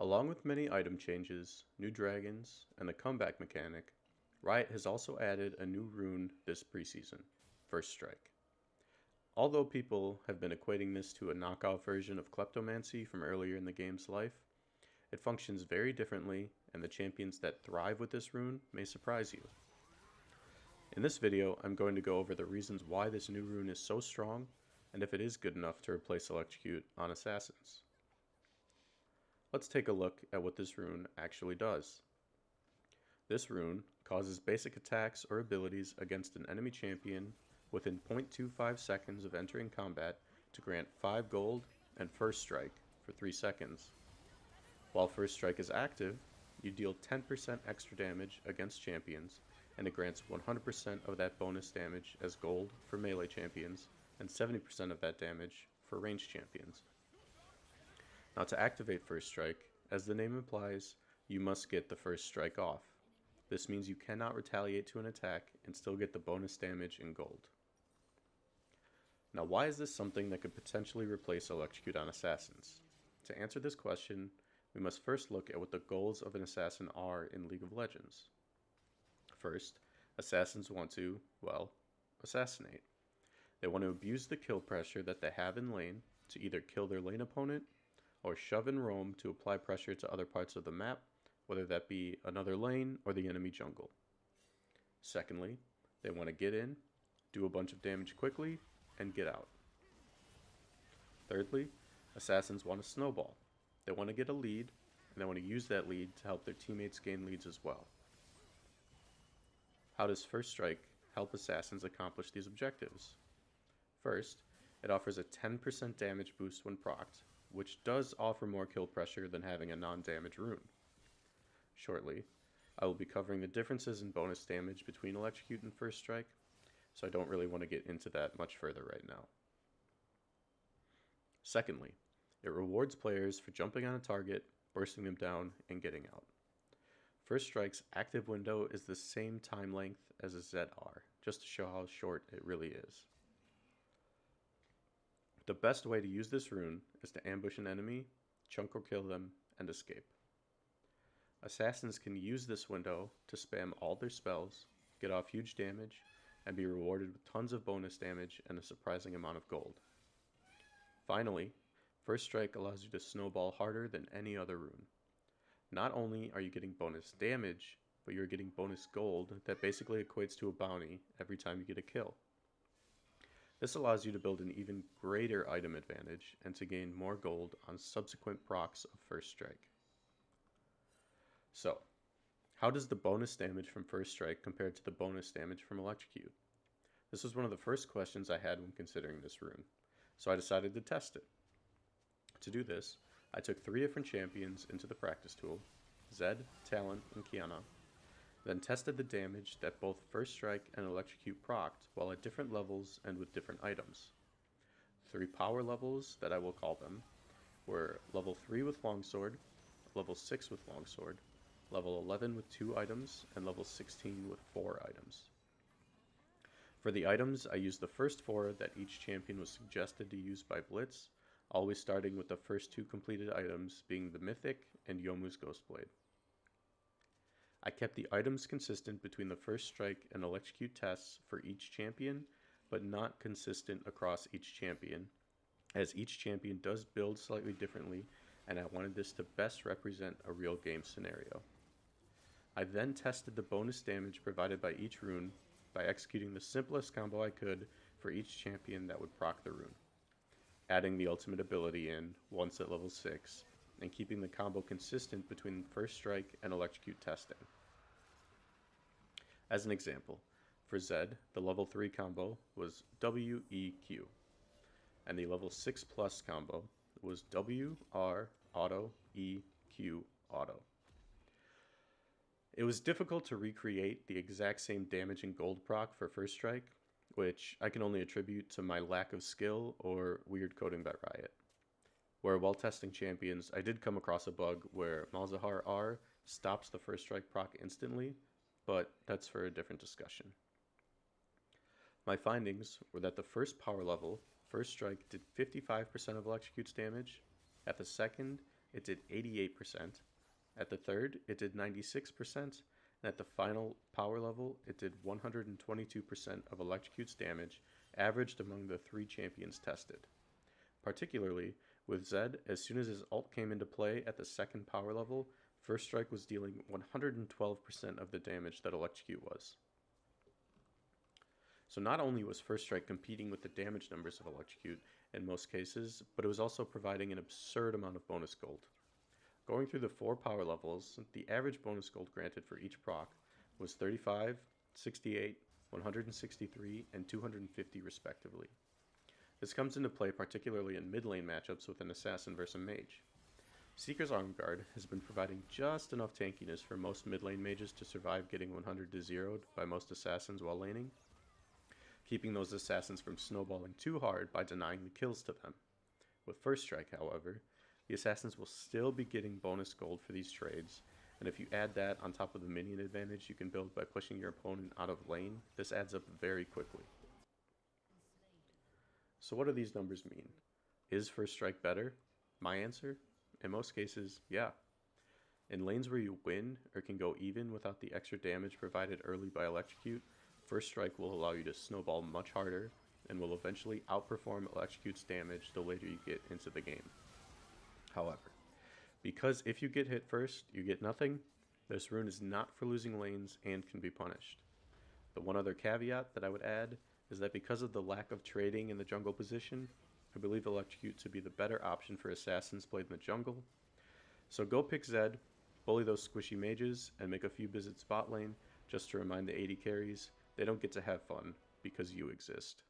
Along with many item changes, new dragons, and the comeback mechanic, Riot has also added a new rune this preseason, First Strike. Although people have been equating this to a knockout version of Kleptomancy from earlier in the game's life, it functions very differently, and the champions that thrive with this rune may surprise you. In this video, I'm going to go over the reasons why this new rune is so strong, and if it is good enough to replace Electrocute on assassins. Let's take a look at what this rune actually does. This rune causes basic attacks or abilities against an enemy champion within 0.25 seconds of entering combat to grant 5 gold and First Strike for 3 seconds. While First Strike is active, you deal 10% extra damage against champions, and it grants 100% of that bonus damage as gold for melee champions, and 70% of that damage for ranged champions. Now to activate First Strike, as the name implies, you must get the First Strike off. This means you cannot retaliate to an attack and still get the bonus damage in gold. Now why is this something that could potentially replace Electrocute on assassins? To answer this question, we must first look at what the goals of an assassin are in League of Legends. First, assassins want to, well, assassinate. They want to abuse the kill pressure that they have in lane to either kill their lane opponent or shove and roam to apply pressure to other parts of the map, whether that be another lane or the enemy jungle. Secondly, they want to get in, do a bunch of damage quickly, and get out. Thirdly, assassins want to snowball. They want to get a lead, and they want to use that lead to help their teammates gain leads as well. How does First Strike help assassins accomplish these objectives? First, it offers a 10% damage boost when procced, which does offer more kill pressure than having a non-damage rune. Shortly, I will be covering the differences in bonus damage between Electrocute and First Strike, so I don't really want to get into that much further right now. Secondly, it rewards players for jumping on a target, bursting them down, and getting out. First Strike's active window is the same time length as a ZR, just to show how short it really is. The best way to use this rune is to ambush an enemy, chunk or kill them, and escape. Assassins can use this window to spam all their spells, get off huge damage, and be rewarded with tons of bonus damage and a surprising amount of gold. Finally, First Strike allows you to snowball harder than any other rune. Not only are you getting bonus damage, but you're getting bonus gold that basically equates to a bounty every time you get a kill. This allows you to build an even greater item advantage and to gain more gold on subsequent procs of First Strike. So, how does the bonus damage from First Strike compare to the bonus damage from Electrocute? This was one of the first questions I had when considering this rune, so I decided to test it. To do this, I took 3 different champions into the practice tool, Zed, Talon, and Qiyana, then tested the damage that both First Strike and Electrocute procced while at different levels and with different items. 3 power levels, that I will call them, were level 3 with Longsword, level 6 with Longsword, level 11 with 2 items, and level 16 with 4 items. For the items, I used the first 4 that each champion was suggested to use by Blitz, always starting with the first 2 completed items being the Mythic and Yomu's Ghostblade. I kept the items consistent between the First Strike and Electrocute tests for each champion, but not consistent across each champion, as each champion does build slightly differently, and I wanted this to best represent a real game scenario. I then tested the bonus damage provided by each rune by executing the simplest combo I could for each champion that would proc the rune, adding the ultimate ability in once at level 6, and keeping the combo consistent between First Strike and Electrocute testing. As an example, for Zed, the level 3 combo was WEQ, and the level 6 plus combo was WR Auto EQ Auto. It was difficult to recreate the exact same damage and gold proc for First Strike, which I can only attribute to my lack of skill or weird coding by Riot. Where while testing champions, I did come across a bug where Malzahar R stops the First Strike proc instantly, but that's for a different discussion. My findings were that the first power level, First Strike did 55% of Electrocute's damage, at the second it did 88%. At the third, it did 96%. And at the final power level, it did 122% of Electrocute's damage, averaged among the 3 champions tested. Particularly, with Zed, as soon as his ult came into play at the second power level, First Strike was dealing 112% of the damage that Electrocute was. So not only was First Strike competing with the damage numbers of Electrocute in most cases, but it was also providing an absurd amount of bonus gold. Going through the 4 power levels, the average bonus gold granted for each proc was 35, 68, 163, and 250 respectively. This comes into play particularly in mid lane matchups with an assassin versus a mage. Seeker's Arm Guard has been providing just enough tankiness for most mid lane mages to survive getting 100 to 0'd by most assassins while laning, keeping those assassins from snowballing too hard by denying the kills to them. With First Strike, however, the assassins will still be getting bonus gold for these trades, and if you add that on top of the minion advantage you can build by pushing your opponent out of lane, this adds up very quickly. So what do these numbers mean? Is First Strike better? My answer? In most cases, yeah. In lanes where you win or can go even without the extra damage provided early by Electrocute, First Strike will allow you to snowball much harder and will eventually outperform Electrocute's damage the later you get into the game. However, because if you get hit first, you get nothing, this rune is not for losing lanes and can be punished. The one other caveat that I would add is that because of the lack of trading in the jungle position, I believe Electrocute to be the better option for assassins played in the jungle. So go pick Zed, bully those squishy mages, and make a few visits bot lane just to remind the AD carries they don't get to have fun because you exist.